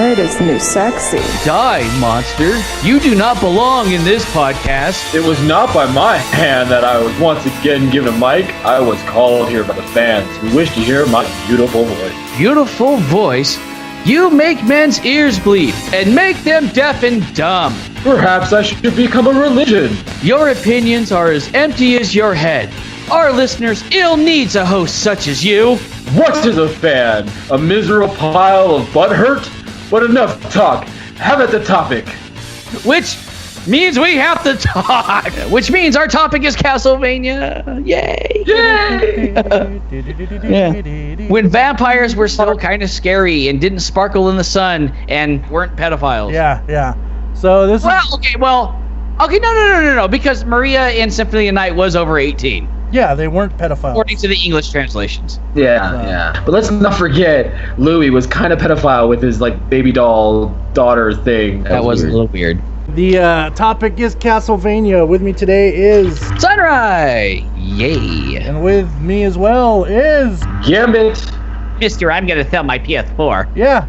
Nerd is the new sexy. Die, monster. You do not belong in this podcast. It was not by my hand that I was once again given a mic. I was called here by the fans who wish to hear my beautiful voice. Beautiful voice? You make men's ears bleed and make them deaf and dumb. Perhaps I should become a religion. Your opinions are as empty as your head. Our listeners ill needs a host such as you. What is a fan? A miserable pile of butthurt? But enough talk. Have at the topic. Which means we have to talk. Which means our topic is Castlevania. Yay! Yay! Yeah. When vampires were still kind of scary and didn't sparkle in the sun and weren't pedophiles. Yeah. So this Okay, no, because Maria in Symphony of the Night was over 18. Yeah, they weren't pedophiles. According to the English translations. Yeah. But let's not forget, Louis was kind of pedophile with his baby doll daughter thing. That was weird. A little weird. The topic is Castlevania. With me today is Sunrise. Yay. And with me as well is Gambit. Mister, I'm gonna sell my PS4. Yeah.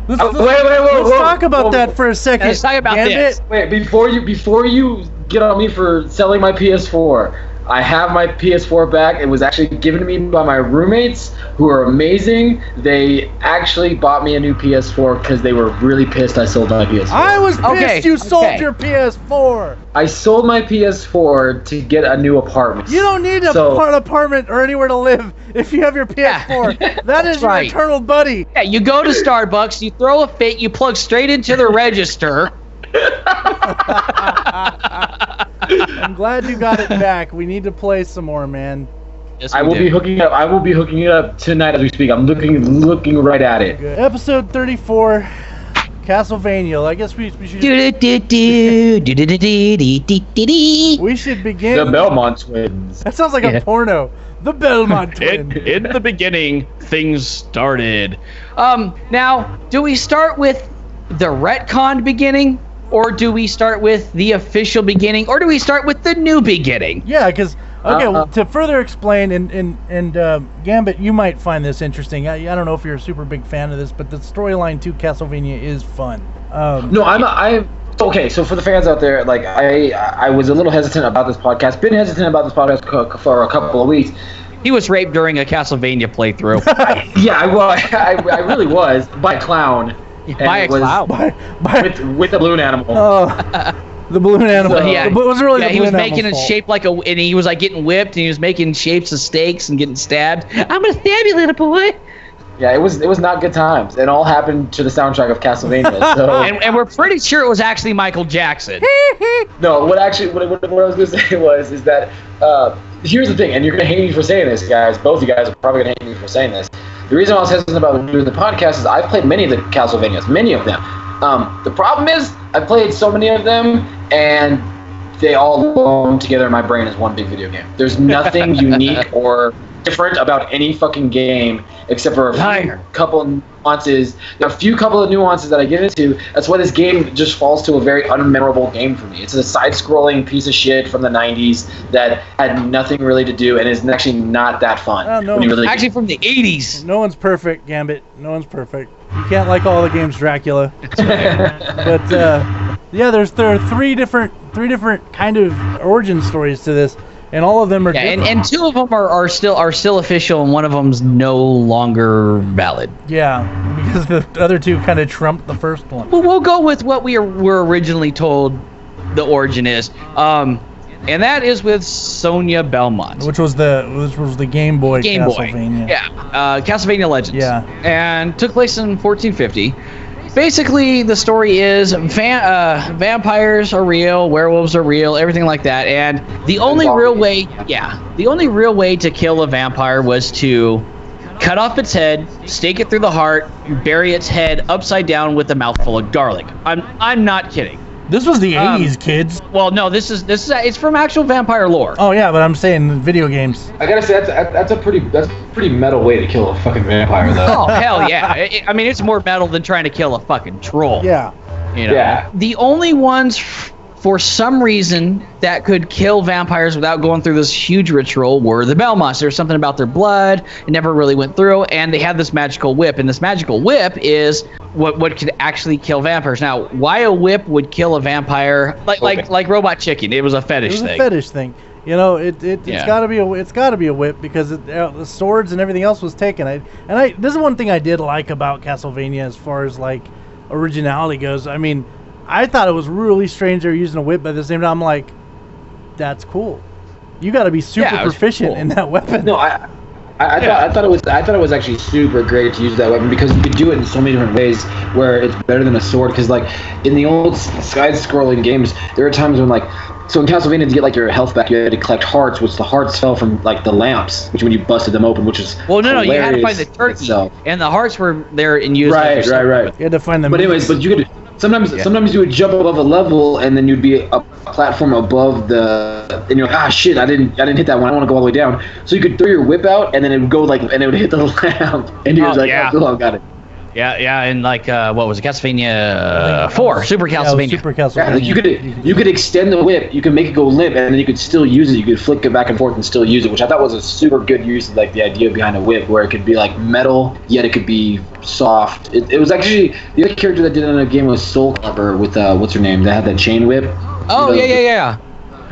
Let's talk about that for a second. Let's talk about this. Wait, before you get on me for selling my PS4, I have my PS4 back. It was actually given to me by my roommates, who are amazing. They actually bought me a new PS4 because they were really pissed I sold my PS4. I was pissed you sold your PS4. I sold my PS4 to get a new apartment. You don't need an apartment or anywhere to live if you have your PS4. Yeah. That is your eternal buddy. Yeah, you go to Starbucks, you throw a fit, you plug straight into the register. I'm glad you got it back. We need to play some more, man. Yes, I will be hooking it up tonight as we speak. I'm looking right at it. Good. Episode 34, Castlevania. I guess we should. We should begin. The Belmont twins. That sounds like a porno. The Belmont twins. In the beginning, things started. Now, do we start with the retconned beginning? Or do we start with the official beginning? Or do we start with the new beginning? Yeah, because to further explain, and Gambit, you might find this interesting. I don't know if you're a super big fan of this, but the storyline to Castlevania is fun. Okay, so for the fans out there, I was a little hesitant about this podcast. Been hesitant about this podcast for a couple of weeks. He was raped during a Castlevania playthrough. I really was, by a clown. By a clown. With a balloon animal. Oh, the balloon animal. So, yeah, it was really he was making it shaped like and he was getting whipped, and he was making shapes of steaks and getting stabbed. I'm gonna stab you, little boy. Yeah, it was not good times. It all happened to the soundtrack of Castlevania. So. and we're pretty sure it was actually Michael Jackson. No, what I was gonna say is that here's the thing, and you're gonna hate me for saying this, guys. Both of you guys are probably gonna hate me for saying this. The reason I was hesitant about doing the podcast is I've played many of the Castlevanias, many of them. The problem is I've played so many of them, and they all belong together in my brain as one big video game. There's nothing unique or different about any fucking game except for a few couple nuances. There are a few couple of nuances that I get into. That's why this game just falls to a very unmemorable game for me. It's a side-scrolling piece of shit from the 90s that had nothing really to do and is actually not that fun. Actually from the 80s. No one's perfect, Gambit. No one's perfect. You can't like all the games Dracula. But there are three different kind of origin stories to this. And all of them are different. And two of them are still official, and one of them's no longer valid. Yeah, because the other two kind of trumped the first one. Well, we'll go with what we were originally told the origin is, and that is with Sonia Belmont, which was the Game Boy Castlevania. Yeah, Castlevania Legends. Yeah, and took place in 1450. Basically, the story is vampires are real, werewolves are real, everything like that. And the only real way to kill a vampire was to cut off its head, stake it through the heart, bury its head upside down with a mouthful of garlic. I'm not kidding. This was the 80s, kids. Well, no, this is it's from actual vampire lore. Oh yeah, but I'm saying video games. I gotta say that's a pretty metal way to kill a fucking vampire, though. Oh hell yeah! It's more metal than trying to kill a fucking troll. Yeah. Yeah. The only ones, for some reason, that could kill vampires without going through this huge ritual were the Belmonts. There was something about their blood; it never really went through, and they had this magical whip. And this magical whip is what could actually kill vampires. Now, why a whip would kill a vampire like Robot Chicken? It was a fetish thing. It was a fetish thing. You know, it's got to be a whip because the swords and everything else was taken. This is one thing I did like about Castlevania as far as like originality goes. I mean, I thought it was really strange they were using a whip, but at the same time, I'm like, that's cool. You got to be super proficient in that weapon. No, I thought it was actually super great to use that weapon because you could do it in so many different ways where it's better than a sword. Because like in the old side-scrolling games, there are times when like, so in Castlevania to get like your health back, you had to collect hearts, which the hearts fell from like the lamps, which when you busted them open, which is no, you had to find the turkey, and the hearts were there and used. Right. You had to find them. But anyways, but you could. Sometimes you would jump above a level and then you'd be a platform above and you're like, shit, I didn't hit that one. I want to go all the way down. So you could throw your whip out and then it would go and it would hit the lamp and you're oh, got it. Yeah, and like what was it, Castlevania 4, Super Castlevania. Super Castlevania. Yeah, like you could extend the whip, you could make it go limp, and then you could still use it. You could flick it back and forth and still use it, which I thought was a super good use of like the idea behind a whip, where it could be like metal, yet it could be soft. It was actually the other character that did it in a game was Soul Clever with what's her name? That had that chain whip. Oh yeah.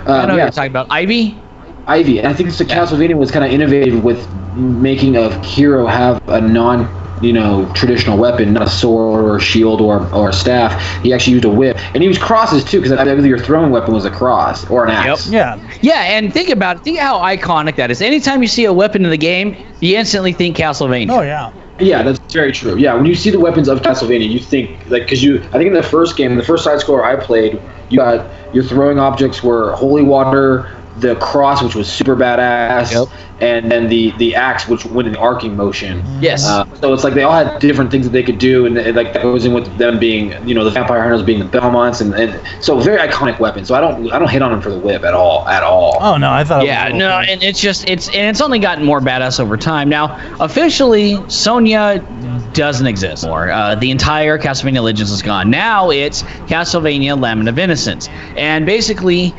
I know what you're talking about. Ivy, and I think Castlevania was kind of innovative with making a hero have a traditional weapon, not a sword or a shield or a staff. He actually used a whip, and he used crosses too, because I believe your throwing weapon was a cross or an axe. Yep. Yeah, and think about it. Think how iconic that is. Anytime you see a weapon in the game, you instantly think Castlevania. Oh yeah. Yeah, that's very true. Yeah, when you see the weapons of Castlevania, you think I think in the first game, the first side scroller I played, your throwing objects were holy water, the cross, which was super badass, and then the axe, which went in arcing motion. Yes. So it's like they all had different things that they could do, and like that goes in with them being, the vampire hunters being the Belmonts, and so very iconic weapon. So I don't hate on them for the whip at all. Oh no, I thought. Yeah, no, and it's only gotten more badass over time. Now, officially, Sonya doesn't exist more. The entire Castlevania Legends is gone. Now it's Castlevania Lament of Innocence, and basically.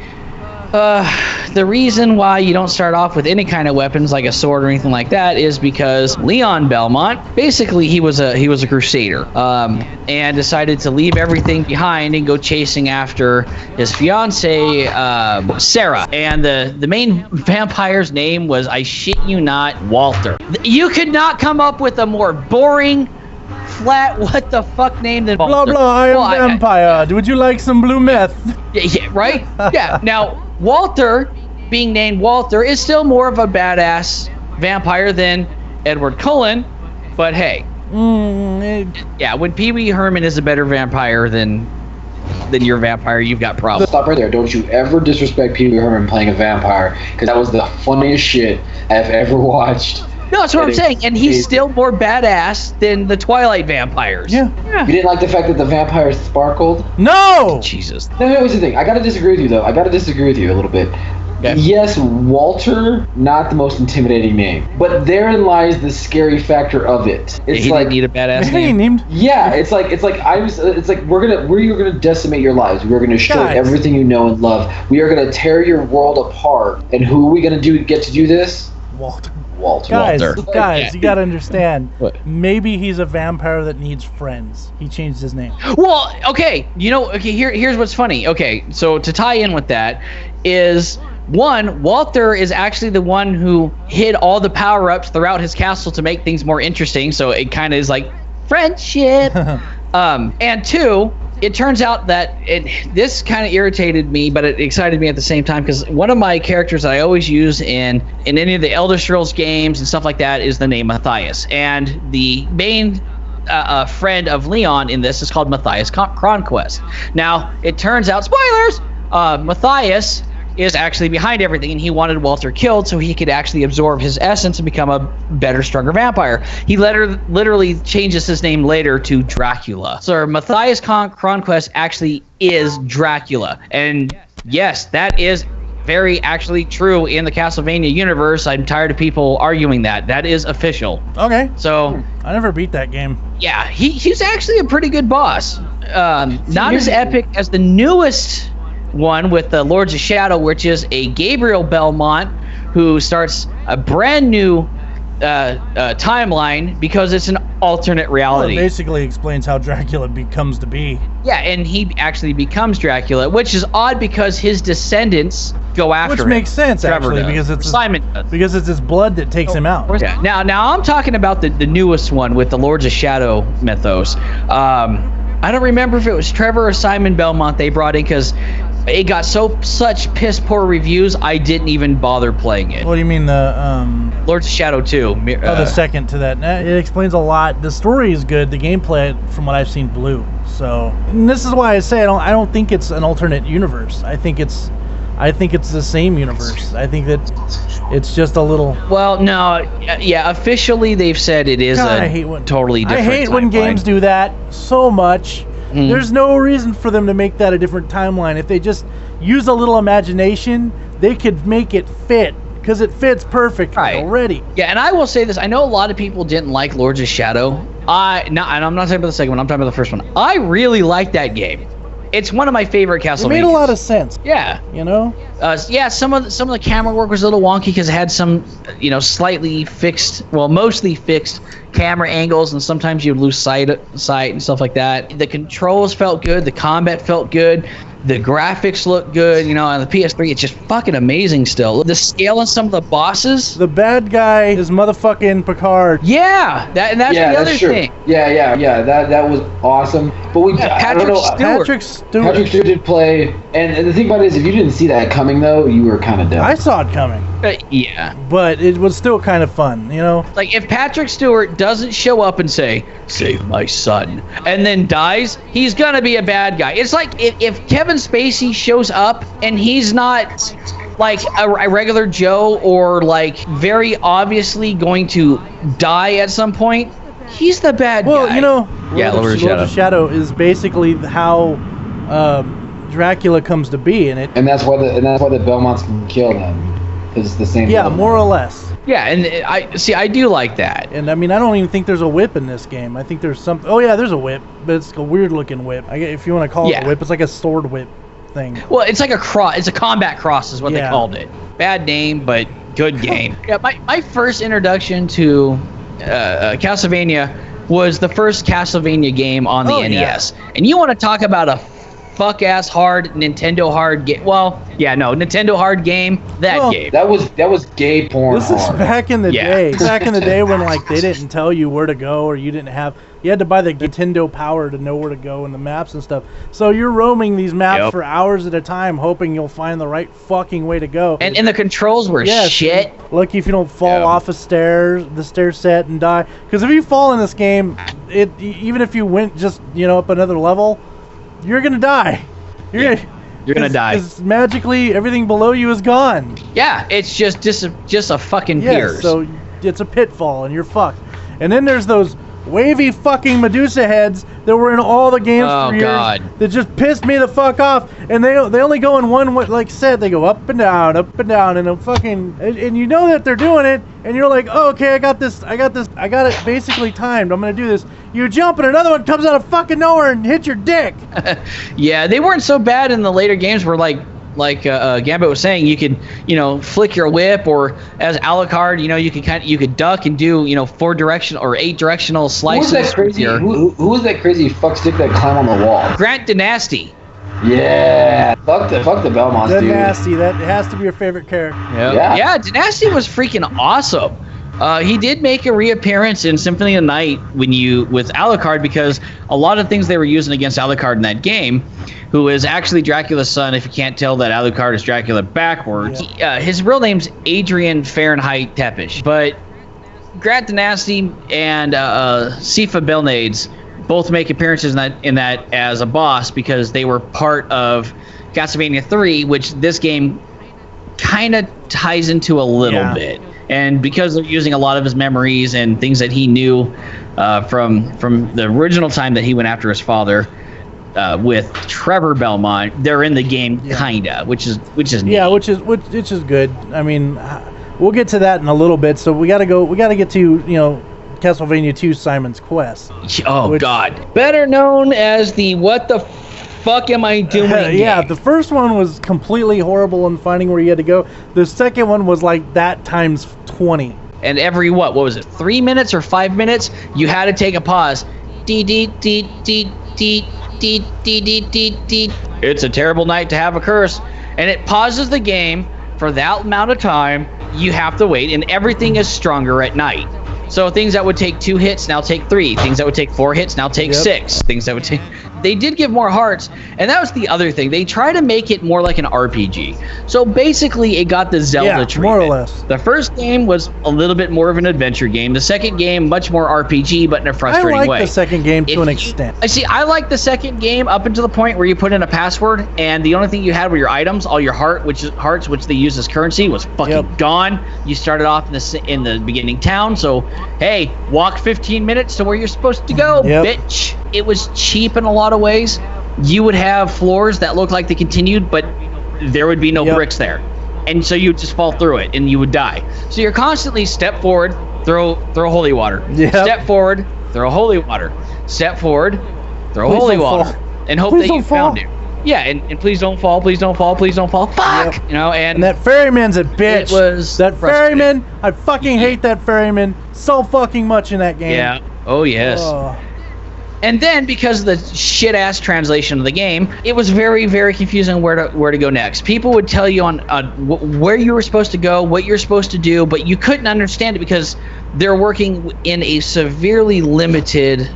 The reason why you don't start off with any kind of weapons like a sword or anything like that is because Leon Belmont, basically he was a crusader, and decided to leave everything behind and go chasing after his fiancée, Sarah. And the main vampire's name was, I shit you not, Walter. You could not come up with a more boring, flat, what the fuck name than Walter. Blah blah, I am vampire. Would you like some blue meth? Yeah, right? Yeah. Now, Walter, being named Walter, is still more of a badass vampire than Edward Cullen, but hey. Yeah, when Pee Wee Herman is a better vampire than your vampire, you've got problems. Stop right there. Don't you ever disrespect Pee Wee Herman playing a vampire, because that was the funniest shit I've ever watched. No, that's what I'm saying, and he's still more badass than the Twilight vampires. Yeah. You didn't like the fact that the vampires sparkled? No! Jesus. No, here's the thing. I gotta disagree with you, though. a little bit. Okay. Yes, Walter, not the most intimidating name, but therein lies the scary factor of it. It's like didn't need a badass name. Yeah, it's like we're gonna decimate your lives. We're gonna destroy everything you know and love. We are gonna tear your world apart. And who are we gonna get to do this? Walter. Guys, you gotta understand. Maybe he's a vampire that needs friends. He changed his name. Well, okay, here's what's funny. Okay, so to tie in with that is, one, Walter is actually the one who hid all the power-ups throughout his castle to make things more interesting, so it kind of is like friendship. And two, it turns out that this kind of irritated me, but it excited me at the same time, because one of my characters that I always use in any of the Elder Scrolls games and stuff like that is the name Matthias. And the main friend of Leon in this is called Matthias Conquest. Now, it turns out, spoilers, Matthias is actually behind everything, and he wanted Walter killed so he could actually absorb his essence and become a better, stronger vampire. He literally changes his name later to Dracula. So Matthias Conquest actually is Dracula. And yes, that is very actually true in the Castlevania universe. I'm tired of people arguing that. That is official. Okay. So I never beat that game. Yeah, he's actually a pretty good boss. Not as epic as the newest one with the Lords of Shadow, which is a Gabriel Belmont who starts a brand new timeline because it's an alternate reality. Well, it basically explains how Dracula becomes to be. Yeah, and he actually becomes Dracula, which is odd because his descendants go after him. Which makes sense, Trevor actually, does. Simon does. because it's his blood that takes him out. Yeah. Now I'm talking about the newest one with the Lords of Shadow mythos. I don't remember if it was Trevor or Simon Belmont they brought in because it got such piss poor reviews I didn't even bother playing it. What do you mean the Lords of Shadow 2. the second to that? It explains a lot. The story is good. The gameplay, from what I've seen, blew. So, and this is why I say I don't think it's an alternate universe. I think it's the same universe. I think that it's just a little. Well, no, yeah. Officially, they've said it is totally different. I hate when games do that so much. There's no reason for them to make that a different timeline. If they just use a little imagination, they could make it fit because it fits perfectly already. Yeah, and I will say this: I know a lot of people didn't like Lords of Shadow. And I'm not talking about the second one. I'm talking about the first one. I really like that game. It's one of my favorite Castlevania. It made a lot of sense. Yeah. You know? Yeah, some of the camera work was a little wonky because it had some, slightly fixed, well, mostly fixed camera angles, and sometimes you'd lose sight and stuff like that. The controls felt good. The combat felt good. The graphics look good, on the PS3. It's just fucking amazing still. The scale on some of the bosses. The bad guy is motherfucking Picard. Yeah, that's the other thing. Yeah. That was awesome. But Patrick Stewart. Patrick Stewart did play, and the thing about it is, if you didn't see that coming though, you were kind of dumb. I saw it coming. Yeah. But it was still kind of fun, Like, if Patrick Stewart doesn't show up and say, "Save my son," and then dies, he's gonna be a bad guy. It's like if Kevin Spacey shows up and he's not like a regular Joe or like very obviously going to die at some point, he's the bad guy. Well, Lords of Shadow is basically how Dracula comes to be, and that's why the Belmonts can kill them. It's the same. Yeah, more or less. Yeah, and I do like that. And I mean, I don't even think there's a whip in this game. I think there's some. Oh yeah, there's a whip, but it's a weird looking whip. If you want to call it a whip, it's like a sword whip thing. Well, it's like a cross. It's a combat cross, is what they called it. Bad name, but good game. Yeah, my first introduction to Castlevania was the first Castlevania game on the NES. Yeah. And you want to talk about a fuck-ass hard Nintendo hard game. Well, yeah, no, Nintendo hard game. Game. That was gay porn. This is back in the day. Back in the day when like they didn't tell you where to go, or you had to buy the Nintendo Power to know where to go in the maps and stuff. So you're roaming these maps for hours at a time, hoping you'll find the right fucking way to go. And the controls were shit. Lucky if you don't fall off the stair set and die. Because if you fall in this game, even if you went just up another level, you're gonna die. You're gonna die. Because magically everything below you is gone. Yeah, it's just a fucking piers. So it's a pitfall and you're fucked. And then there's those wavy fucking Medusa heads that were in all the games for years that just pissed me the fuck off. And they only go in one way, like said, they go up and down, and a fucking and you know that they're doing it, and you're like, oh, okay, I got it basically timed. I'm gonna do this. You jump and another one comes out of fucking nowhere and hits your dick. Yeah, they weren't so bad in the later games where like Gambit was saying, you could flick your whip, or as Alucard, you could duck and do 4 directional or 8 directional slices. Who was that crazy fuckstick that climbed on the wall? Grant Dynasty. Yeah, fuck the Belmonts, dude. Dynasty, that has to be your favorite character. Yeah, Dynasty was freaking awesome. He did make a reappearance in Symphony of the Night with Alucard, because a lot of things they were using against Alucard in that game, who is actually Dracula's son, if you can't tell that Alucard is Dracula backwards. Yeah. His real name's Adrian Fahrenheit Tepish, but Grant Dynasty and Sifa Belnades both make appearances in that as a boss, because they were part of Castlevania 3, which this game kind of ties into a little bit. And because they're using a lot of his memories and things that he knew from the original time that he went after his father with Trevor Belmont, they're in the game kinda, which is neat. Yeah, which is good. I mean, we'll get to that in a little bit. So we got to get to Castlevania 2 Simon's Quest. Oh God, better known as the what the fuck am I doing? Yeah, the first one was completely horrible in finding where you had to go. The second one was like that times 20. And every what was it? 3 minutes or 5 minutes, you had to take a pause. Dee dee dee dee dee dee dee dee dee dee. It's a terrible night to have a curse, and it pauses the game for that amount of time. You have to wait, and everything is stronger at night. So things that would take 2 hits now take 3. Things that would take 4 hits now take 6. Things that would take... They did give more hearts, and that was the other thing. They try to make it more like an RPG. So basically, it got the Zelda treatment. More or less. The first game was a little bit more of an adventure game. The second game, much more RPG, but in a frustrating way. I like the second game to an extent. I like the second game up until the point where you put in a password, and the only thing you had were your items, all your hearts, which they use as currency, was fucking gone. You started off in the beginning town, so hey, walk 15 minutes to where you're supposed to go, bitch. It was cheap in a lot of ways. You would have floors that looked like they continued, but there would be no bricks there. And so you would just fall through it and you would die. So you're constantly step forward, throw holy water. Step forward, throw holy water. Step forward, throw holy water. And hope that you found it. Yeah, and please don't fall, please don't fall, please don't fall. Fuck! You know, and that ferryman's a bitch. It was that ferryman, I fucking hate that ferryman so fucking much in that game. Yeah. Oh yes. And then, because of the shit-ass translation of the game, it was very, very confusing where to go next. People would tell you on where you were supposed to go, what you're supposed to do, but you couldn't understand it because they're working in a severely limited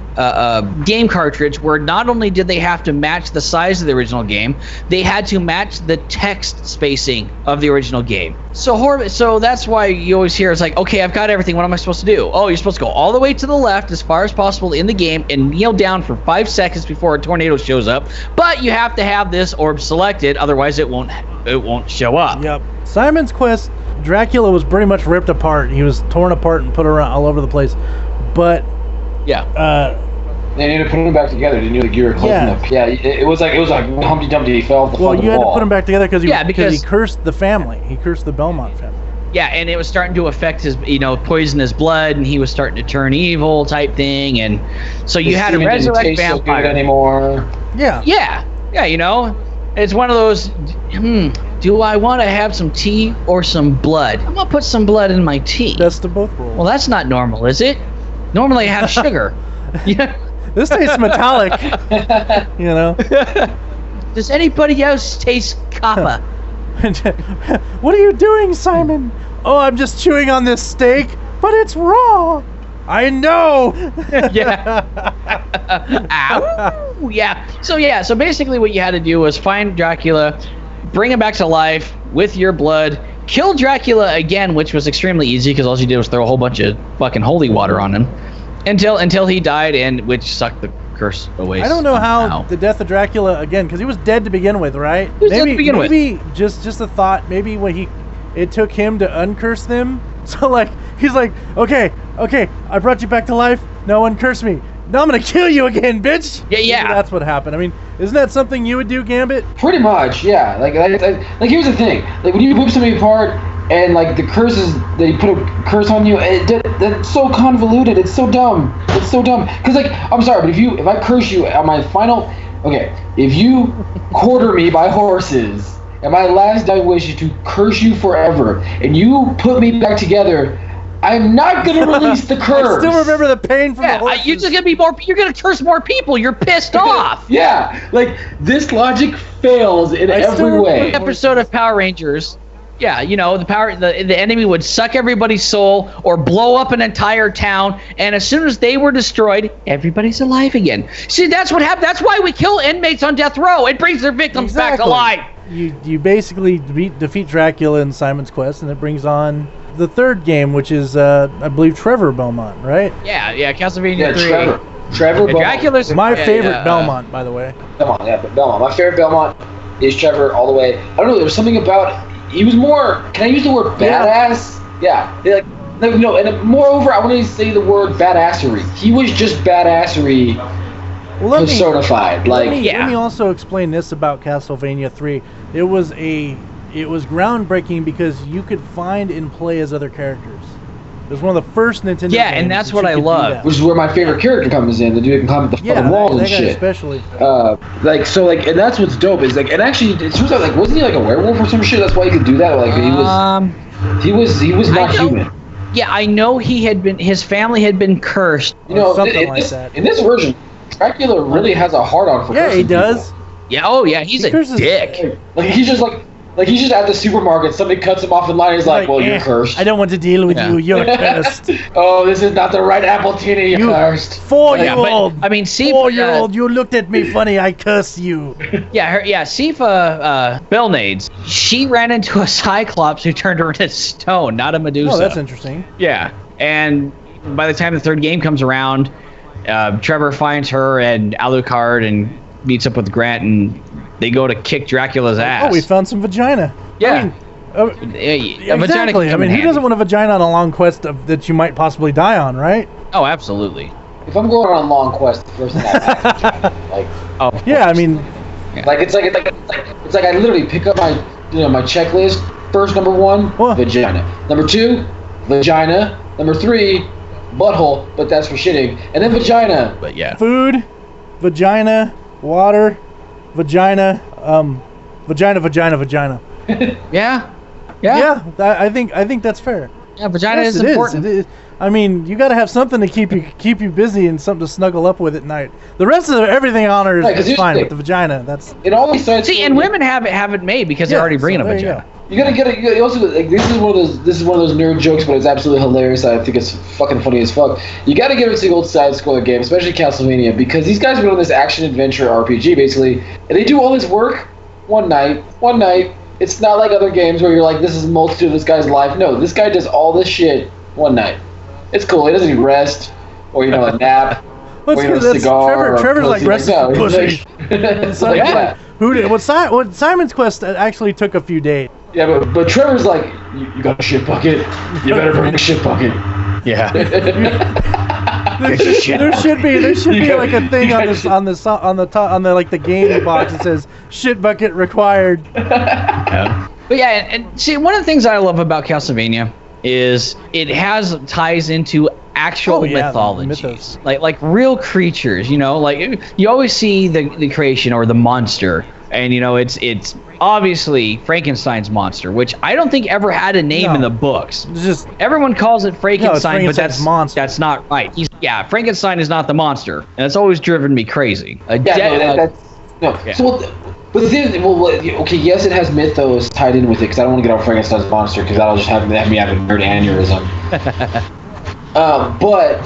game cartridge where not only did they have to match the size of the original game, they had to match the text spacing of the original game. So that's why you always hear it's like, okay, I've got everything. What am I supposed to do? Oh, you're supposed to go all the way to the left as far as possible in the game and kneel down for 5 seconds before a tornado shows up. But you have to have this orb selected, otherwise it won't show up. Yep. Simon's Quest, Dracula was pretty much ripped apart. He was torn apart and put around all over the place. But they needed to put him back together. Didn't you? Like you were closing up. Yeah, it was like Humpty Dumpty. He fell off the wall. Well, you had to put him back together because he cursed the family. He cursed the Belmont family. Yeah, and it was starting to affect his, poison his blood, and he was starting to turn evil type thing, and so you had to resurrect vampires. So good anymore. Yeah. It's one of those. Do I want to have some tea or some blood? I'm gonna put some blood in my tea. Best of both worlds. Well, that's not normal, is it? Normally I have sugar. Yeah. This tastes metallic. Does anybody else taste copper? What are you doing, Simon? Oh, I'm just chewing on this steak, but it's raw. I know. Yeah. Ow. Yeah. So basically what you had to do was find Dracula, bring him back to life with your blood, kill Dracula again, which was extremely easy because all you did was throw a whole bunch of fucking holy water on him until he died, and which sucked the curse away. I don't know how the death of Dracula again, because he was dead to begin with, right? He was dead to begin with. Maybe just a thought. Maybe when it took him to uncurse them. So like he's like, okay, I brought you back to life. Now uncurse me. Now I'm gonna kill you again, bitch. Yeah. Maybe that's what happened. I mean, isn't that something you would do, Gambit? Pretty much, yeah. Like here's the thing. Like when you whip somebody apart. And like the curses, they put a curse on you. That's so convoluted. It's so dumb. It's so dumb. Cause like I'm sorry, but if I curse you on my final, if you quarter me by horses, and my last dying wish is to curse you forever, and you put me back together, I'm not gonna release the curse. I still remember the pain from the horses. You're just gonna be more. You're gonna curse more people. You're pissed off. Yeah, like this logic fails in every way. Episode of Power Rangers. Yeah, the enemy would suck everybody's soul or blow up an entire town, and as soon as they were destroyed, everybody's alive again. See, that's what happened. That's why we kill inmates on death row. It brings their victims back alive. You basically defeat Dracula in Simon's Quest, and it brings on the third game, which is I believe Trevor Belmont, right? Yeah, Castlevania 3. Trevor Belmont. Dracula's my favorite Belmont, by the way. Belmont. My favorite Belmont is Trevor all the way. I don't know. There was something about. He was more. Can I use the word badass? Yeah. And moreover, I want to say the word badassery. He was just badassery personified. Let me also explain this about Castlevania 3. It was groundbreaking because you could find and play as other characters. It was one of the first Nintendo games. And that's what I love. Which is where my favorite character comes in. The dude can climb up the fucking walls and shit. Especially. And that's what's dope is and actually it turns out wasn't he like a werewolf or some shit? That's why he could do that. He was not human. Yeah, I know his family had been cursed. You know, something like that. In this version, Dracula really has a hard-on for Yeah, he cursing does. people. Yeah, oh yeah, he's a dick. Like he's just at the supermarket. Somebody cuts him off in line. He's like, "Well, you're cursed." I don't want to deal with you. You're cursed. Oh, this is not the right Appletini. You're cursed. 4-year-old. I mean, Sifa, 4-year-old. You looked at me funny. I curse you. Sifa Belnades. She ran into a Cyclops who turned her into stone, not a Medusa. Oh, that's interesting. Yeah, and by the time the third game comes around, Trevor finds her and Alucard and meets up with Grant, and they go to kick Dracula's ass. Oh, we found some vagina. Yeah. Exactly. I mean, who doesn't want a vagina on a long quest that you might possibly die on, right? Oh, absolutely. If I'm going on a long quest, the first thing I have like, oh, yeah, I mean, like it's like I literally pick up my my checklist. First, number 1, vagina. Number 2, vagina. Number 3, butthole, but that's for shitting. And then vagina. But yeah. Food, vagina, water, vagina, vagina. Yeah. Yeah, I think that's fair. Yeah, vagina Yes, is it important. It is. I mean, you got to have something to keep you busy and something to snuggle up with at night. The rest of everything on her is fine, but the vagina, that's. It always starts. See, and women have it made because they're already bringing a vagina. You gotta get it. You also like this is one of those nerd jokes, but it's absolutely hilarious. I think it's fucking funny as fuck. You gotta give it to the old side-scroller game, especially Castlevania, because these guys are doing this action-adventure RPG basically, and they do all this work one night. It's not like other games where you're like, this is a multitude of this guy's life. No, this guy does all this shit one night. It's cool. He doesn't even rest, or a nap, or a cigar. Trevor's like resting for pussy. What Simon's Quest actually took a few days. Yeah, but Trevor's like, you got a shit bucket. You better bring a shit bucket. Yeah. There should be like a thing on the game box that says shit bucket required. Yeah. But yeah, and see, one of the things I love about Castlevania is it has ties into actual mythologies, like real creatures. Like you always see the creation or the monster, and it's obviously Frankenstein's monster, which I don't think ever had a name in the books. Just everyone calls it Frankenstein, but that's monster. That's not right. Frankenstein is not the monster, and it's always driven me crazy. So, but the thing, okay, yes, it has mythos tied in with it, because I don't want to get off Frankenstein's monster, because that'll just have me having a nerd aneurysm. But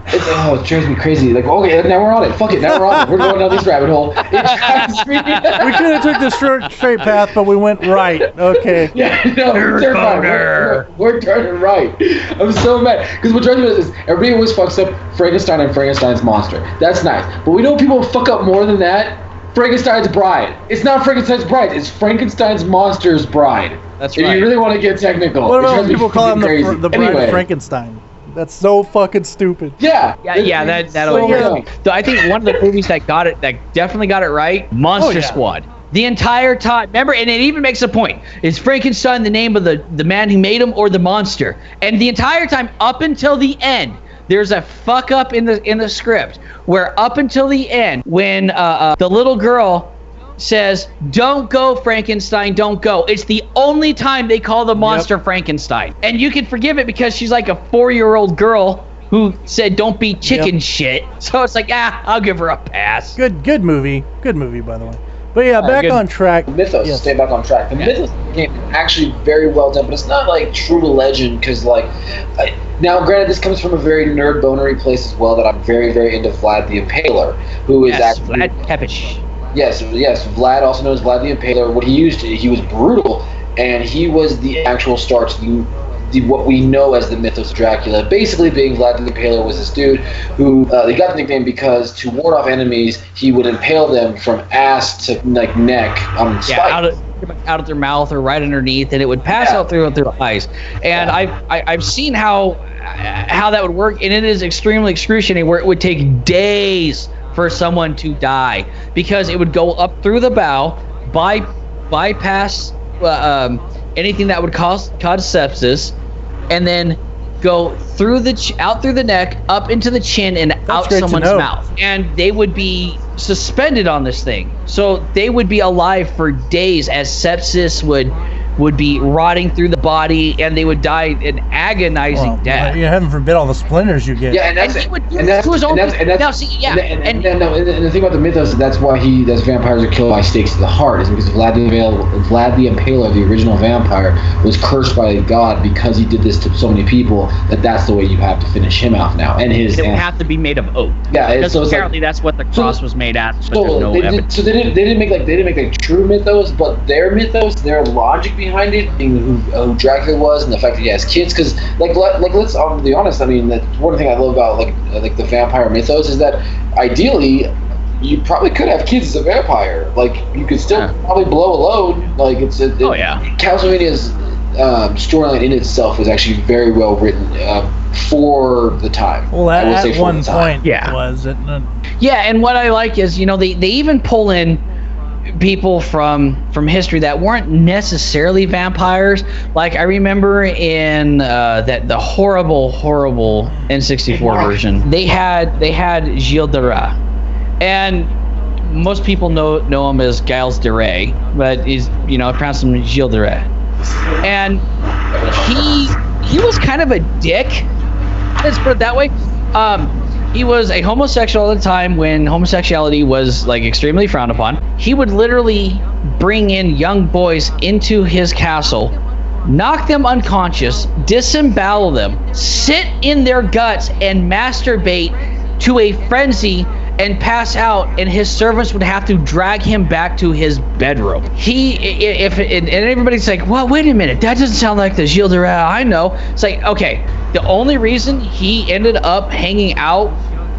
it drives me crazy. Like, okay, now we're on it. Fuck it, now we're on it. We're going down this rabbit hole. It drives me. We could have took the straight path, but we went right. Okay. Yeah, no, we're turning right. I'm so mad because what drives me is everybody always fucks up Frankenstein and Frankenstein's monster. That's nice, but we know people fuck up more than that. Frankenstein's bride. It's not Frankenstein's bride. It's Frankenstein's monster's bride. That's right. If you really want to get technical. What about when people call him the bride of Frankenstein? That's so fucking stupid. Yeah. That'll work me. I think one of the movies that definitely got it right, Monster Squad. The entire time, remember, and it even makes a point. Is Frankenstein the name of the man who made him or the monster? And the entire time, up until the end, there's a fuck up in the script where up until the end, when the little girl says, "Don't go, Frankenstein, don't go." It's the only time they call the monster Frankenstein. And you can forgive it because she's like a 4-year-old girl who said, "Don't be chicken shit." So it's like, I'll give her a pass. Good movie. Good movie, by the way. But yeah, back on track. Mythos, stay back on track. The Mythos game is actually very well done, but it's not like true to legend because now granted this comes from a very nerd bonery place as well that I'm very, very into Vlad the Impaler, who is actually Vlad Tepes. Yes, Vlad, also known as Vlad the Impaler. What he was brutal, and he was the actual start to what we know as the mythos of Dracula. Basically, being Vlad the Impaler was this dude who they got the nickname because to ward off enemies, he would impale them from ass to neck on spikes. Out of their mouth or right underneath, and it would pass out through their eyes. And I've seen how that would work, and it is extremely excruciating. Where it would take days for someone to die because it would go up through the bow, bypass anything that would cause sepsis, and then go out through the neck, up into the chin, and out someone's mouth. And they would be suspended on this thing, so they would be alive for days as sepsis would would be rotting through the body, and they would die an agonizing death. Yeah, heaven forbid all the splinters you get. Yeah, and that's he would do this to his own. And the thing about the mythos is that's why vampires are killed by stakes to the heart, is because Vlad the Impaler, the original vampire, was cursed by God because he did this to so many people that's the way you have to finish him off now. And it would have to be made of oak. Yeah, because apparently that's what the cross was made out of. So they didn't make true mythos, but their mythos, their logic behind it, being who Dracula was, and the fact that he has kids. Because let's be honest. I mean, that's one thing I love about like the vampire mythos is that ideally you probably could have kids as a vampire. Like you could still probably blow a load. Like Castlevania's storyline in itself was actually very well written for the time. Well, at one point, was it? Yeah, and what I like is they even pull in people from history that weren't necessarily vampires. Like I remember in the horrible N64 version, they had Gilles de Rais, and most people know him as Giles de Rais, but he's I pronounce him Gilles de Rais, and he was kind of a dick. Let's put it that way. He was a homosexual at the time when homosexuality was like extremely frowned upon. He would literally bring in young boys into his castle, knock them unconscious, disembowel them, sit in their guts, and masturbate to a frenzy and pass out, and his servants would have to drag him back to his bedroom. And everybody's like, well, wait a minute, that doesn't sound like the Gilles de Rais I know. It's like, okay, the only reason he ended up hanging out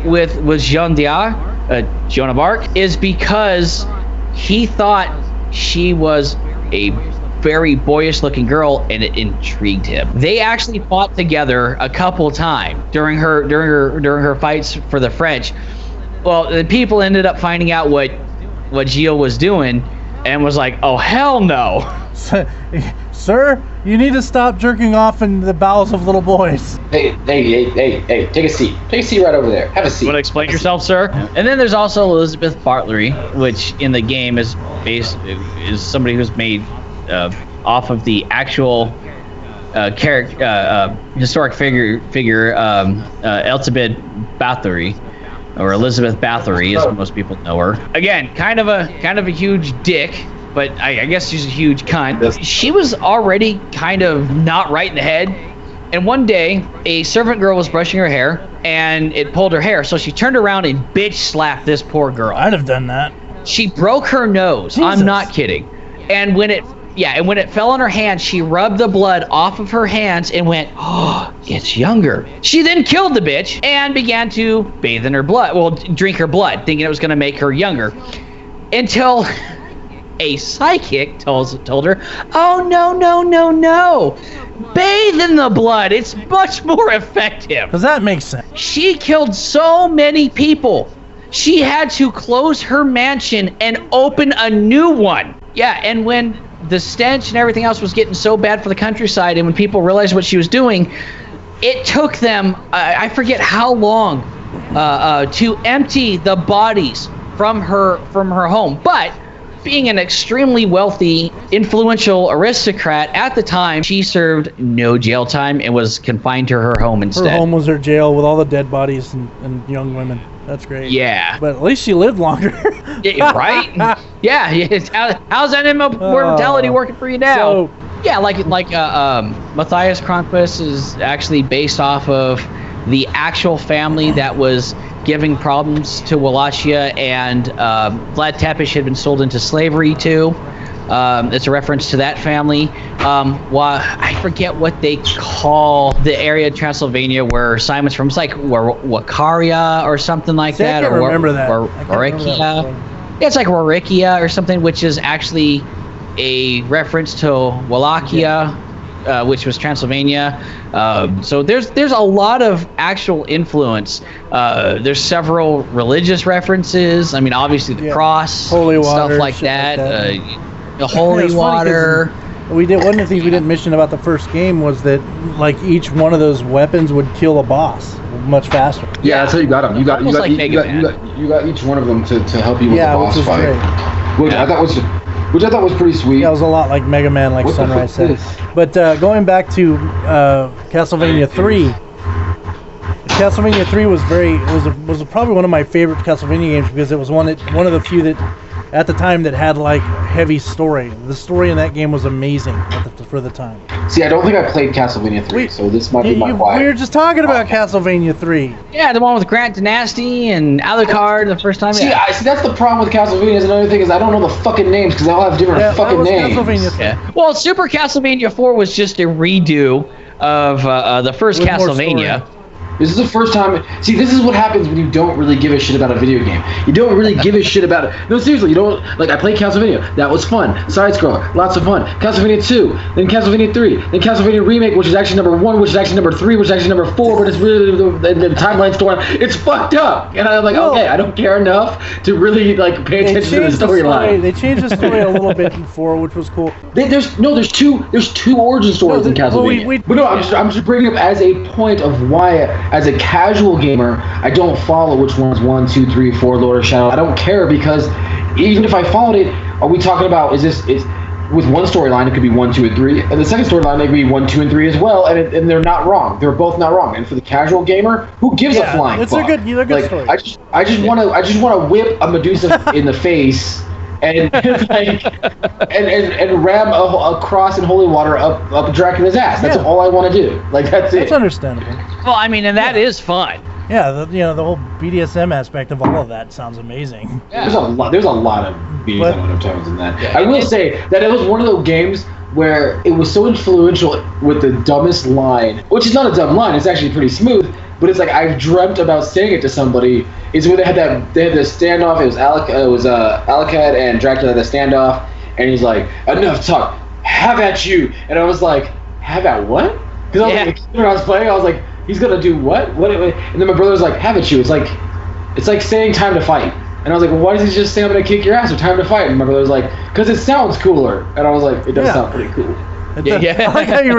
with Jeanne Joan of Arc, is because he thought she was a very boyish looking girl, and it intrigued him. They actually fought together a couple times during her fights for the French. Well, the people ended up finding out what Gilles was doing, and was like, oh hell no. Sir, you need to stop jerking off in the bowels of little boys. Hey, take a seat. Take a seat right over there. Have a seat. You want to explain yourself, sir? And then there's also Elizabeth Bartley, which in the game is somebody who's made off of the actual historic figure Elizabeth Bathory, or Elizabeth Bathory, as most people know her. Again, kind of a huge dick, but I guess she's a huge cunt. She was already kind of not right in the head, and one day a servant girl was brushing her hair, and it pulled her hair, so she turned around and bitch slapped this poor girl. I'd have done that. She broke her nose. Jesus. I'm not kidding. And when it fell on her hand, she rubbed the blood off of her hands and went, oh, it's younger. She then killed the bitch and began to bathe in her blood. Well, drink her blood, thinking it was going to make her younger. Until a psychic told her, oh, no. Bathe in the blood. It's much more effective. Does that make sense? She killed so many people. She had to close her mansion and open a new one. Yeah, and when the stench and everything else was getting so bad for the countryside, and when people realized what she was doing, it took them, I forget how long, to empty the bodies from her home. But being an extremely wealthy, influential aristocrat at the time, she served no jail time and was confined to her home instead. Her home was her jail with all the dead bodies and young women. That's great. Yeah. But at least she lived longer. Yeah, right? Yeah. How's that immortality working for you now? So, yeah, like Matthias Cronquist is actually based off of the actual family that was giving problems to Wallachia, and Vlad Tepes had been sold into slavery too. It's a reference to that family. I forget what they call the area of Transylvania where Simon's from. It's like Wakaria or something like that. I can't remember that. Warikia. Yeah, it's like Warikia or something, which is actually a reference to Wallachia, which was Transylvania. So there's a lot of actual influence. There's several religious references. I mean, obviously the cross, holy water, stuff like that. The holy water. One of the things we didn't mention about the first game was that like each one of those weapons would kill a boss much faster. Yeah, that's how you got them. You got each one of them to help you with the boss fight. Which I thought was which I thought was pretty sweet. Yeah, it was a lot like Mega Man, like Sunrise said. But going back to Castlevania 3, Castlevania 3 was probably one of my favorite Castlevania games because it was one of the few that at the time that had like heavy story. The story in that game was amazing for the time. See, I don't think I played Castlevania 3, so this might be my quiet. We were just talking about Castlevania 3. Yeah, the one with Grant Dynasty and Alucard the first time. See, see, that's the problem with Castlevania. Is another thing is I don't know the fucking names because they all have different fucking names. Castlevania 3. Yeah. Well, Super Castlevania 4 was just a redo of the first With Castlevania. This is the first time. See, this is what happens when you don't really give a shit about a video game. You don't really give a shit about it. No, seriously, you don't. Like, I played Castlevania. That was fun. Side scroller, lots of fun. Castlevania 2, then Castlevania 3, then Castlevania Remake, which is actually number 1, which is actually number 3, which is actually number 4, but it's really the timeline story. It's fucked up. And I'm like, okay, I don't care enough to really like pay attention to the storyline. They changed the story a little bit in 4, which was cool. There's two origin stories in Castlevania. But no, I'm just bringing up as a point of why. As a casual gamer, I don't follow which one's 1, 2, 3, 4, Lord of Shadow. I don't care because even if I followed it, are we talking about is with one storyline it could be 1, 2, and 3, and the second storyline it could be 1, 2, and 3 as well, and they're not wrong. They're both not wrong. And for the casual gamer, who gives a flying fuck? They're good stories. I just want to whip a Medusa in the face. And and ram a cross in holy water up Dracula's ass. That's all I want to do. Like that's it. That's understandable. Well, I mean, and that is fun. Yeah, the whole BDSM aspect of all of that sounds amazing. Yeah. There's a lot of BDSM undertones in that. Yeah. I will say that it was one of those games where it was so influential with the dumbest line, which is not a dumb line. It's actually pretty smooth. But it's like I've dreamt about saying it to somebody. Is when they had the standoff. It was Alucard and Dracula had the standoff, and he's like, "Enough talk, have at you." And I was like, "Have at what?" Because I was like, when I was playing, I was like, "He's gonna do what?" What? And then my brother was like, "Have at you." It's like saying "time to fight." And I was like, "Well, why does he just say I'm gonna kick your ass or time to fight?" And my brother was like, "Because it sounds cooler." And I was like, "It does sound pretty cool." I like how you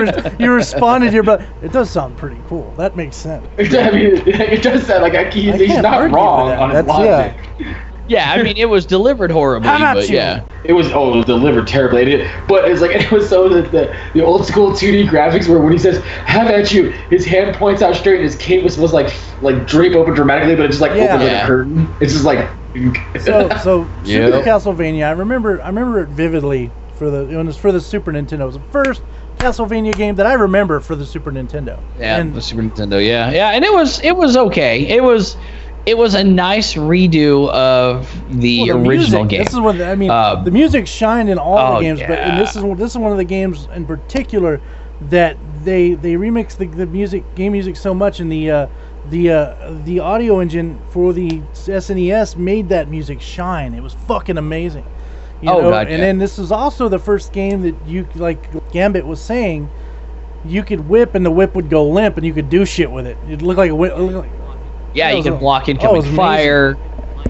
responded to your brother. It does sound pretty cool. That makes sense. I mean, it does sound like he's not wrong on his logic. Yeah, I mean, it was delivered horribly, but yeah. It was delivered terribly. But it's like it was so that the old school 2D graphics where when he says "have at you," his hand points out straight and his cape was supposed to like drape open dramatically, but it just like opens like a curtain. It's just like so Super Castlevania. I remember it vividly. For the Super Nintendo. It was the first Castlevania game that I remember for the Super Nintendo. Yeah, the Super Nintendo. Yeah, and it was okay. It was a nice redo of the original game. This is what I mean. The music shined in all the games, but this is one of the games in particular that they remixed the game music so much, and the audio engine for the SNES made that music shine. It was fucking amazing. And then this is also the first game that you, like Gambit was saying, you could whip and the whip would go limp and you could do shit with it. It looked like a whip. You could block incoming fire.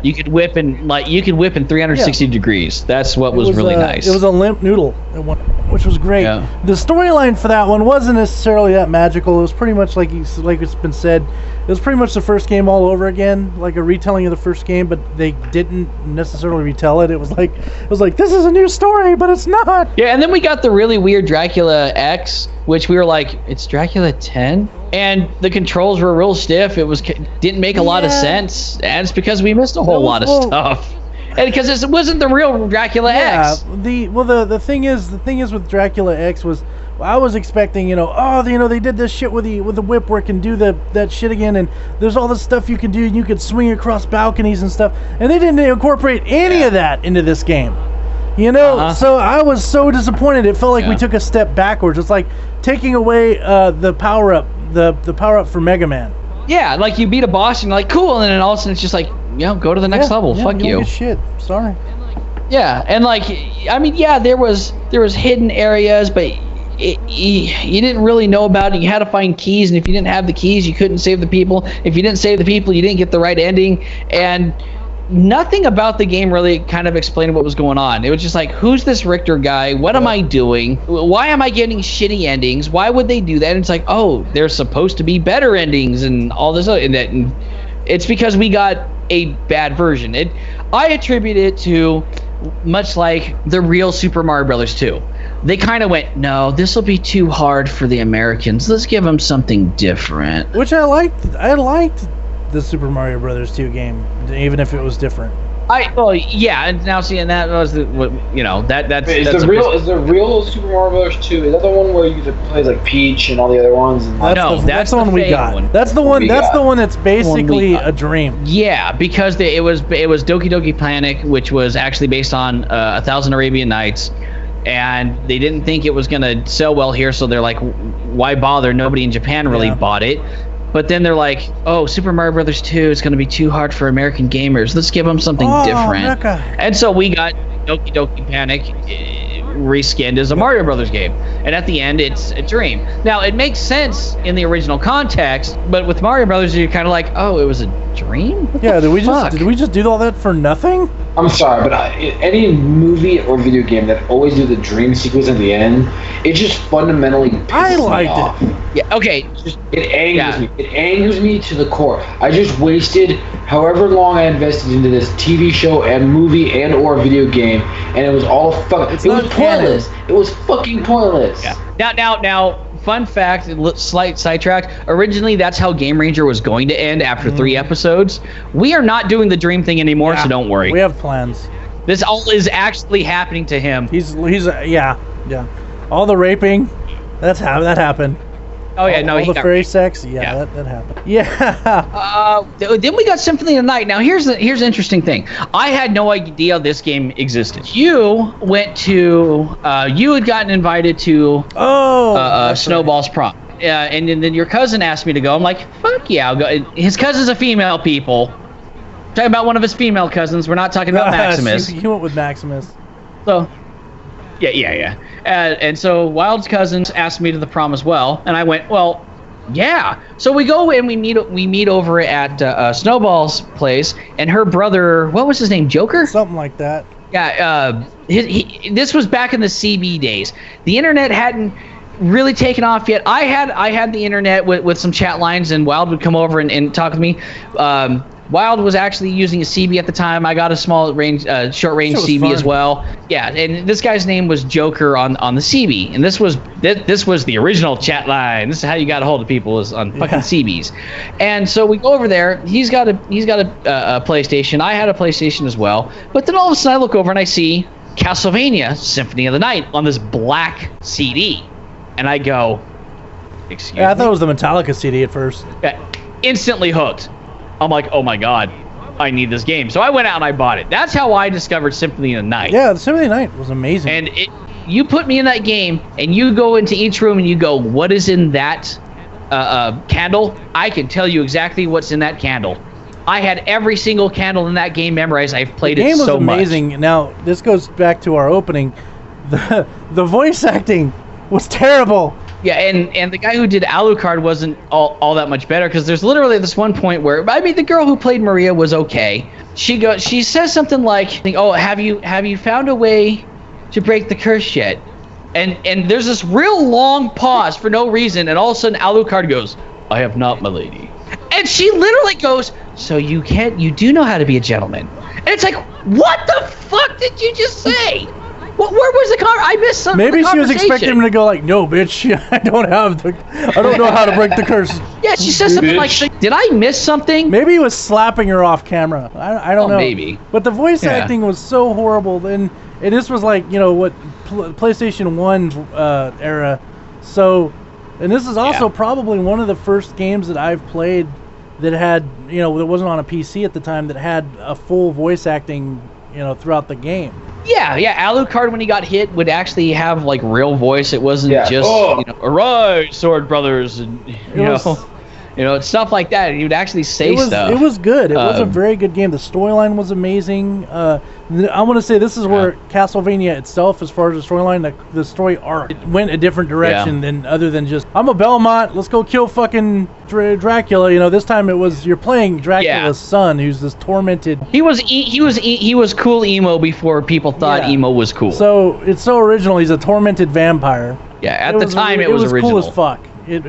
You could whip in 360 degrees. That's what was really nice. It was a limp noodle, which was great. Yeah. The storyline for that one wasn't necessarily that magical. It was pretty much like it's been said. It was pretty much the first game all over again, like a retelling of the first game, but they didn't necessarily retell it. It was like this is a new story, but it's not. Yeah, and then we got the really weird Dracula X, which we were like, it's Dracula 10, and the controls were real stiff. It didn't make a lot of sense, and it's because we missed a whole lot of stuff. And because it wasn't the real Dracula X. The thing is with Dracula X was, I was expecting, they did this shit with the whip where it can do that shit again, and there's all this stuff you can do, and you could swing across balconies and stuff, and they didn't incorporate any of that into this game. So I was so disappointed. It felt like we took a step backwards. It's like taking away the power up for Mega Man. Yeah, like you beat a boss and you're like, cool, and then all of a sudden it's just like, go to the next level. Fuck you. Get shit. Sorry. Yeah, and like, I mean, there was hidden areas, but you didn't really know about it. You had to find keys, and if you didn't have the keys, you couldn't save the people. If you didn't save the people, you didn't get the right ending, and nothing about the game really kind of explained what was going on. It was just like, who's this Richter guy? What am I doing? Why am I getting shitty endings? Why would they do that? And it's like, oh, there's supposed to be better endings and all this, and it's because we got a bad version. I attribute it to much like the real Super Mario Brothers 2. They kind of went, no, this will be too hard for the Americans. Let's give them something different. Which I liked. I liked the Super Mario Brothers 2 game, even if it was different. Yeah, and now seeing that was the that's Wait, is the real Super Mario Brothers 2? Is that the one where you get to play like Peach and all the other ones? And that's the one we got. One. That's the one. That's the one that's basically a dream. Yeah, because it was Doki Doki Panic, which was actually based on 1,000 Arabian Nights, and they didn't think it was gonna sell well here, so they're like, why bother? Nobody in Japan really bought it. But then they're like, oh, Super Mario Brothers 2 is going to be too hard for American gamers. Let's give them something different. Mecca. And so we got Doki Doki Panic reskinned as a Mario Brothers game. And at the end, it's a dream. Now, it makes sense in the original context, but with Mario Brothers, you're kind of like, oh, it was a dream? Did we just do all that for nothing? I'm sorry, but any movie or video game that always do the dream sequence at the end, it just fundamentally pisses me off. Yeah, okay. It angers me. It angers me to the core. I just wasted however long I invested into this TV show and movie and or video game, and it was all fucking. It was pointless. It was fucking pointless. Yeah. Now. Fun fact, slight sidetrack. Originally, that's how Game Ranger was going to end after 3 episodes. We are not doing the dream thing anymore, so don't worry. We have plans. This all is actually happening to him. He's all the raping, that happened. Oh yeah, all the fairy sex, that happened. Yeah. Then we got Symphony of the Night. Now here's the interesting thing. I had no idea this game existed. You went to you had gotten invited to Snowball's prom. And then your cousin asked me to go. I'm like, fuck yeah, I'll go. His cousin's a female, people. Talking about one of his female cousins. We're not talking about Maximus. He went with Maximus. So. Yeah. And so Wild's cousins asked me to the prom as well, and I went, well, yeah. So we go and we meet over at Snowball's place, and her brother, what was his name, Joker? Something like that. Yeah. This was back in the CB days. The internet hadn't really taken off yet. I had the internet with some chat lines, and Wild would come over and talk with me. Wild was actually using a CB at the time. I got a short range CB as well. Yeah, and this guy's name was Joker on the CB, and this was the original chat line. This is how you got a hold of people, is on fucking CBs. And so we go over there. He's got a PlayStation. I had a PlayStation as well. But then all of a sudden I look over and I see Castlevania Symphony of the Night on this black CD, and I go, excuse me? I thought it was the Metallica CD at first. Instantly hooked. I'm like, oh my god, I need this game. So I went out and I bought it. That's how I discovered Symphony of the Night. Yeah, the Symphony of the Night was amazing. And you put me in that game, and you go into each room and you go, what is in that candle? I can tell you exactly what's in that candle. I had every single candle in that game memorized. I've played it so much. The game was amazing. Now, this goes back to our opening. The voice acting was terrible. Yeah, and the guy who did Alucard wasn't all that much better, because there's literally this one point where, I mean, the girl who played Maria was okay. She says something like, "Oh, have you found a way to break the curse yet?" And there's this real long pause for no reason, and all of a sudden Alucard goes, "I have not, my lady." And she literally goes, "So you do know how to be a gentleman." And it's like, what the fuck did you just say? Where was the car? I missed something. Maybe she was expecting him to go like, "No, bitch, I don't know how to break the curse." Yeah, she says something like, "Did I miss something?" Maybe he was slapping her off camera. I don't know. Maybe. But the voice acting was so horrible. And this was like, what PlayStation 1 era. So, and this is also probably one of the first games that I've played that had, that wasn't on a PC at the time, that had a full voice acting, throughout the game. Yeah. Alucard, when he got hit, would actually have like real voice. It wasn't just "Arise, sword brothers," and stuff like that. He would actually say stuff. It was good. It was a very good game. The storyline was amazing. I want to say this is where Castlevania itself, as far as the storyline, the story arc, it went a different direction than other than just, I'm a Belmont, let's go kill fucking Dracula. This time it was, you're playing Dracula's son, who's this tormented. He was cool emo before people thought emo was cool. So it's so original. He's a tormented vampire. Yeah, at the time it was original. Cool as fuck. In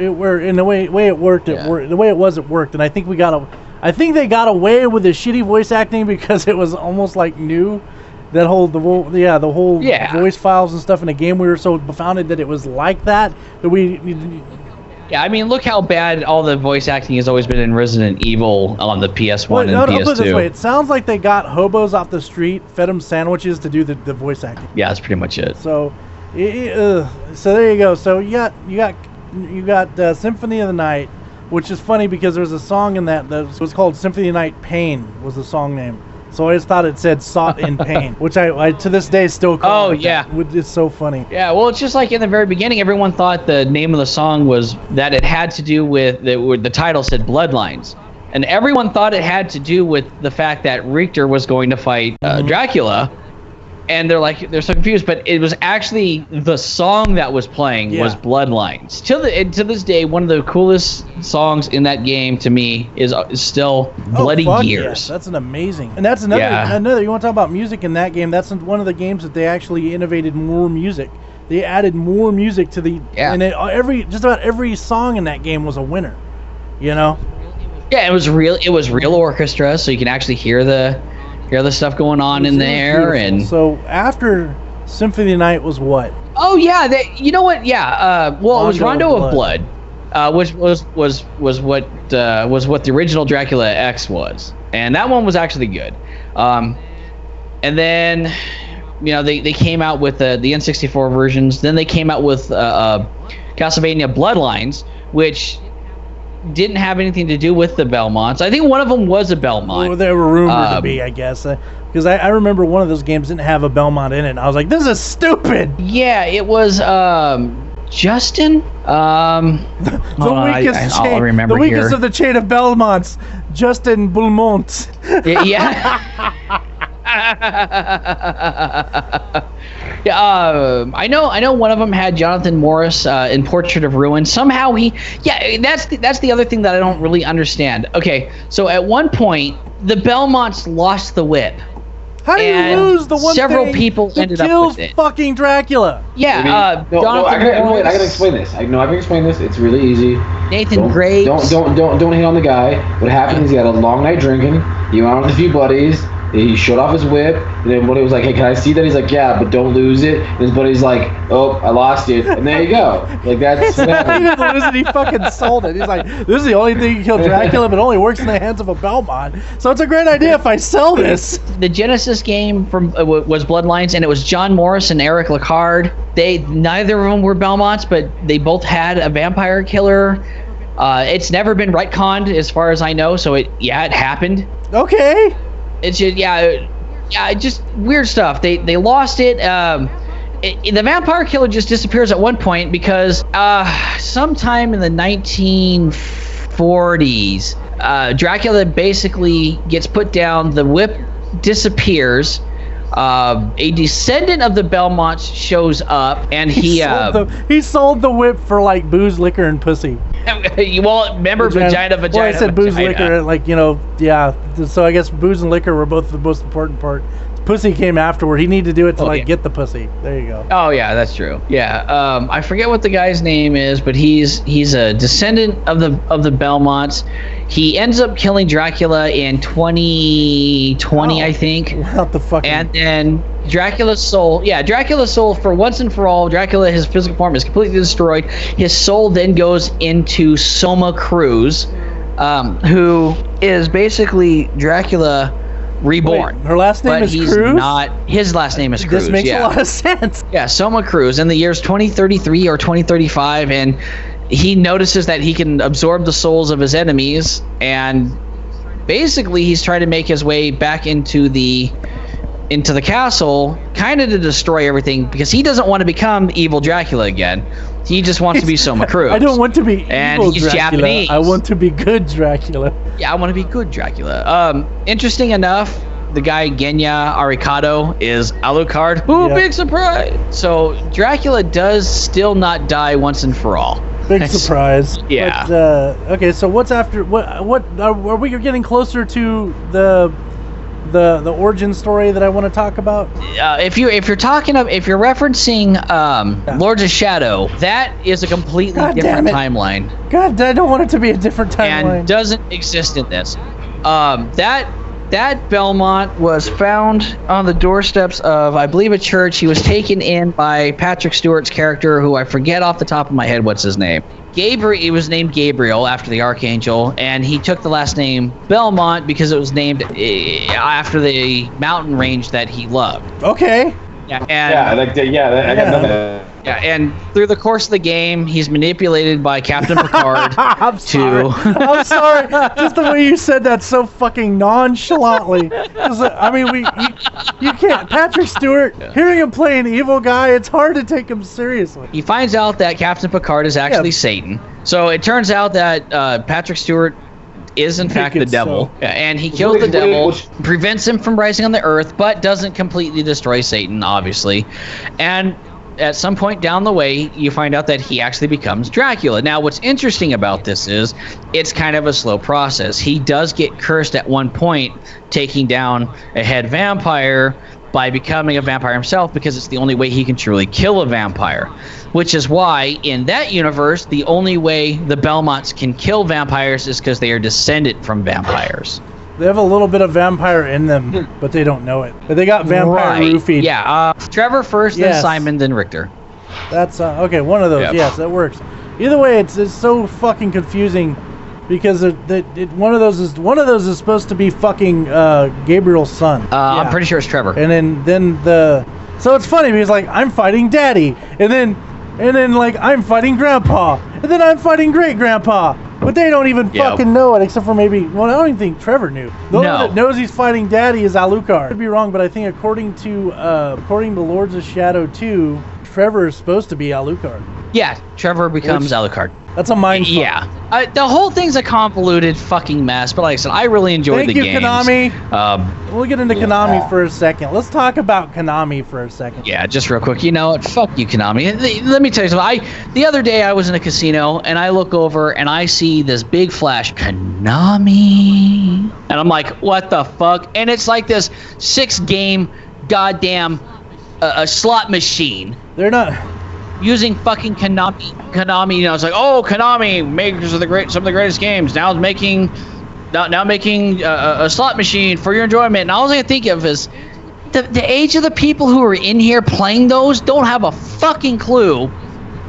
the way it worked, it worked, and I think they got away with the shitty voice acting because it was almost like new. the whole voice files and stuff in a game. We were so confounded that it was like that we. Yeah, I mean, look how bad all the voice acting has always been in Resident Evil on the PS1 and PS2. Put it this way, it sounds like they got hobos off the street, fed them sandwiches to do the voice acting. Yeah, that's pretty much it. So, so there you go. So you got Symphony of the Night, which is funny because there's a song in that was called Symphony of the Night Pain was the song name. So I always thought it said "Sought in Pain," which I to this day still call. Oh yeah, it's so funny. Yeah, well, it's just like in the very beginning, everyone thought the name of the song was that it had to do with the title said Bloodlines, and everyone thought it had to do with the fact that Richter was going to fight Dracula, and they're so confused. But it was actually the song that was playing was Bloodlines. To this day, one of the coolest songs in that game to me is still Bloody Gears. Yeah. That's an amazing, and that's another. You want to talk about music in that game? That's one of the games that they actually innovated more music. They added more music to the and just about every song in that game was a winner. You know? Yeah, it was real orchestra, so you can actually hear the stuff going on in there. Beautiful. And so after Symphony of the Night was what? Oh yeah, you know what? Yeah, well, it was Rondo of Blood, which was what the original Dracula X was, and that one was actually good. And then they came out with the N64 versions. Then they came out with Castlevania Bloodlines, which didn't have anything to do with the Belmonts. I think one of them was a Belmont. Well, they were rumored to be, I guess. Because I remember one of those games didn't have a Belmont in it. And I was like, this is stupid. Yeah, it was Justin. I'll remember the weakest of the chain of Belmonts, Justin Beaumont. Yeah. Yeah, I know one of them had Jonathan Morris in Portrait of Ruin. Somehow that's the other thing that I don't really understand. Okay, so at one point the Belmonts lost the whip. How do you lose the one several thing people that ended up kills with it? Fucking Dracula. Yeah, I can explain this. I can explain this. It's really easy. Nathan Graves. Don't hate on the guy. What happened is he had a long night drinking. He went out with a few buddies. He showed off his whip, and then when he was like, "Hey, can I see that?" He's like, "Yeah, but don't lose it." And his buddy's like, "Oh, I lost it," and there you go. Like that's. He didn't lose it. He fucking sold it. He's like, "This is the only thing that can kill Dracula, but it only works in the hands of a Belmont. So it's a great idea if I sell this." The Genesis game was Bloodlines, and it was John Morris and Eric Lecard. Neither of them were Belmonts, but they both had a vampire killer. It's never been retconned as far as I know, so it happened. Okay. It's just just weird stuff. They lost it. The vampire killer just disappears at one point because sometime in the 1940s, Dracula basically gets put down. The whip disappears. A descendant of the Belmonts shows up, and he sold the whip for like booze, liquor, and pussy. Well, remember vagina. Well, I said booze, liquor, So I guess booze and liquor were both the most important part. Pussy came afterward. He needed to do it to get the pussy. There you go. Oh yeah, that's true. Yeah, I forget what the guy's name is, but he's a descendant of the Belmonts. He ends up killing Dracula in 2020, I think. What the fuck? And then Dracula's soul, for once and for all, Dracula, his physical form is completely destroyed. His soul then goes into Soma Cruz, who is basically Dracula reborn. Wait, her last name is Cruz? His last name is Cruz. This makes a lot of sense. Yeah, Soma Cruz in the years 2033 or 2035, and he notices that he can absorb the souls of his enemies, and basically he's trying to make his way back into the castle, kind of to destroy everything, because he doesn't want to become evil Dracula again. He just wants to be Soma Cruz. I don't want to be evil he's Dracula. Japanese. I want to be good Dracula. Yeah, I want to be good Dracula. Interesting enough, the guy Genya Arikado is Alucard. Ooh, big surprise! So Dracula does still not die once and for all. Big surprise. Yeah. But, okay, so what's after? What are we getting closer to the origin story that I want to talk about? If you're referencing Lords of Shadow, that is a completely different timeline. God, I don't want it to be a different timeline. And doesn't exist in this. That that Belmont was found on the doorsteps of, I believe, a church. He was taken in by Patrick Stewart's character, who I forget off the top of my head what's his name. Gabriel. He was named Gabriel after the Archangel, and he took the last name Belmont because it was named after the mountain range that he loved. Okay. Yeah, I got nothing. Yeah, and through the course of the game, he's manipulated by Captain Picard I'm sorry. Just the way you said that so fucking nonchalantly. 'Cause, I mean, you can't. Patrick Stewart, hearing him play an evil guy, it's hard to take him seriously. He finds out that Captain Picard is actually Satan. So it turns out that Patrick Stewart is in fact the devil, and he kills the devil, prevents him from rising on the Earth, but doesn't completely destroy Satan, obviously. And at some point down the way, you find out that he actually becomes Dracula. Now, what's interesting about this is it's kind of a slow process. He does get cursed at one point, taking down a head vampire by becoming a vampire himself, because it's the only way he can truly kill a vampire. Which is why, in that universe, the only way the Belmonts can kill vampires is because they are descended from vampires. They have a little bit of vampire in them, but they don't know it. But they got vampire roofied. Yeah, Trevor first, then Simon, then Richter. That's okay. One of those. Yep. Yes, that works. Either way, it's so fucking confusing because one of those is supposed to be fucking Gabriel's son. I'm pretty sure it's Trevor. And then so it's funny because like I'm fighting Daddy, and then like I'm fighting Grandpa, and then I'm fighting Great Grandpa. But they don't even fucking know it, except for maybe. Well, I don't even think Trevor knew. The only one that knows he's fighting Daddy is Alucard. I could be wrong, but I think according to Lords of Shadow 2, Trevor is supposed to be Alucard. Yeah, Trevor becomes Alucard. That's a mind fuck. Yeah. The whole thing's a convoluted fucking mess, but like I said, I really enjoyed the games. Thank you, Konami. We'll get into Konami for a second. Let's talk about Konami for a second. Yeah, just real quick. You know what? Fuck you, Konami. Let me tell you something. The other day I was in a casino, and I look over, and I see this big flash, Konami. And I'm like, what the fuck? And it's like this 6-game goddamn a slot machine. They're not... using fucking Konami, you know, it's like, oh, Konami, makers of some of the greatest games, now making a slot machine for your enjoyment. And all I can think of is the age of the people who are in here playing those don't have a fucking clue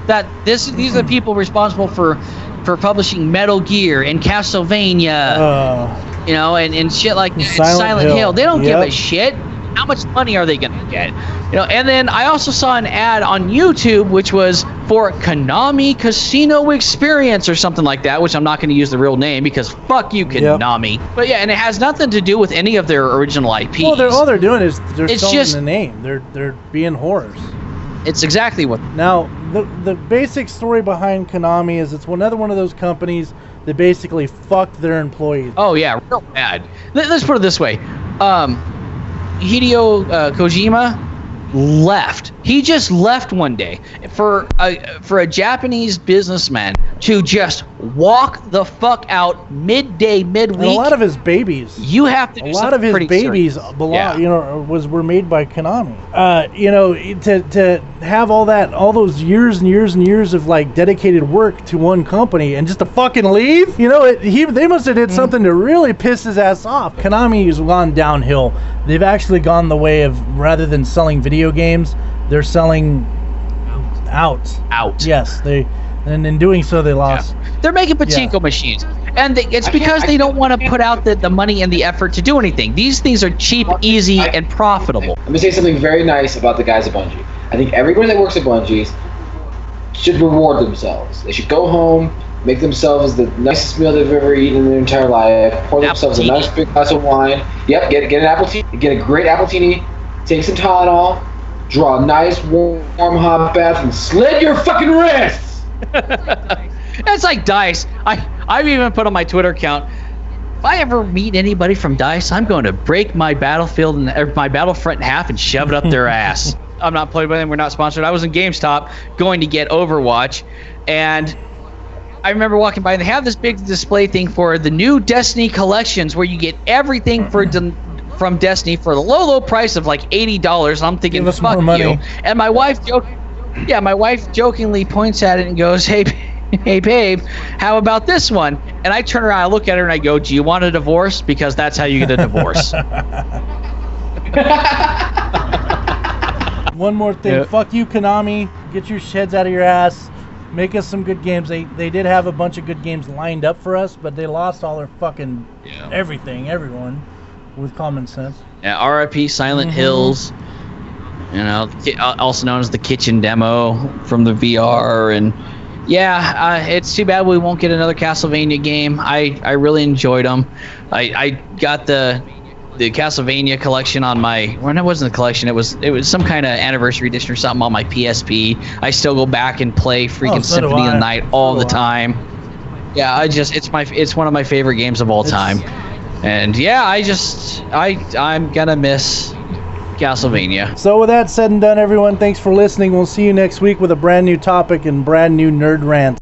that these are the people responsible for publishing Metal Gear and Castlevania, you know, and shit like that. Silent Hill. They don't give a shit. How much money are they gonna get? You know, and then I also saw an ad on YouTube which was for Konami Casino Experience or something like that, which I'm not going to use the real name because fuck you, Konami. Yep. But yeah, and it has nothing to do with any of their original IPs. Well, all they're doing is they're selling the name. They're being whores. It's exactly what. Now, the basic story behind Konami is it's another one of those companies that basically fucked their employees. Oh yeah, real bad. Let's put it this way. Hideo Kojima left. He just left one day for a Japanese businessman to just walk the fuck out midweek. And a lot of his babies. You have to. Do a lot of his babies were made by Konami. You know, to have all those years and years and years of like dedicated work to one company and just to fucking leave. You know, they must have did something to really piss his ass off. Konami has gone downhill. They've actually gone the way of, rather than selling video games, they're selling out. Yes, and in doing so they lost. Yeah. They're making pachinko machines, and it's because they don't want to put out the money and the effort to do anything. These things are cheap, easy, and profitable. Let me say something very nice about the guys at Bungie. I think everybody that works at Bungie should reward themselves. They should go home, make themselves the nicest meal they've ever eaten in their entire life, pour themselves a nice big glass of wine. Yep, get an appletini, get a great appletini, take some Tylenol, draw a nice warm hot bath, and slit your fucking wrists. It's like DICE. I've even put on my Twitter account, if I ever meet anybody from DICE, I'm going to break my Battlefront in half and shove it up their ass. I'm not playing by them. We're not sponsored. I was in GameStop going to get Overwatch, and I remember walking by, and they have this big display thing for the new Destiny collections where you get everything from Destiny for the low price of like $80. I'm thinking, fuck you. And my wife jokingly points at it and goes, hey hey babe, how about this one? And I turn around, I look at her, and I go, do you want a divorce? Because that's how you get a divorce. One more thing. Yep. Fuck you, Konami. Get your heads out of your ass. Make us some good games. They did have a bunch of good games lined up for us, but they lost all their fucking everyone with common sense. Yeah, RIP Silent Hills. You know, also known as the kitchen demo from the VR. And yeah, it's too bad we won't get another Castlevania game. I really enjoyed them. I got the Castlevania collection on my, well, it wasn't a collection, it was some kind of anniversary edition or something on my PSP. I still go back and play freaking Symphony of the Night all the time. Yeah, it's one of my favorite games of all time. And yeah, I'm gonna miss Castlevania. So with that said and done, everyone, thanks for listening. We'll see you next week with a brand new topic and brand new nerd rant.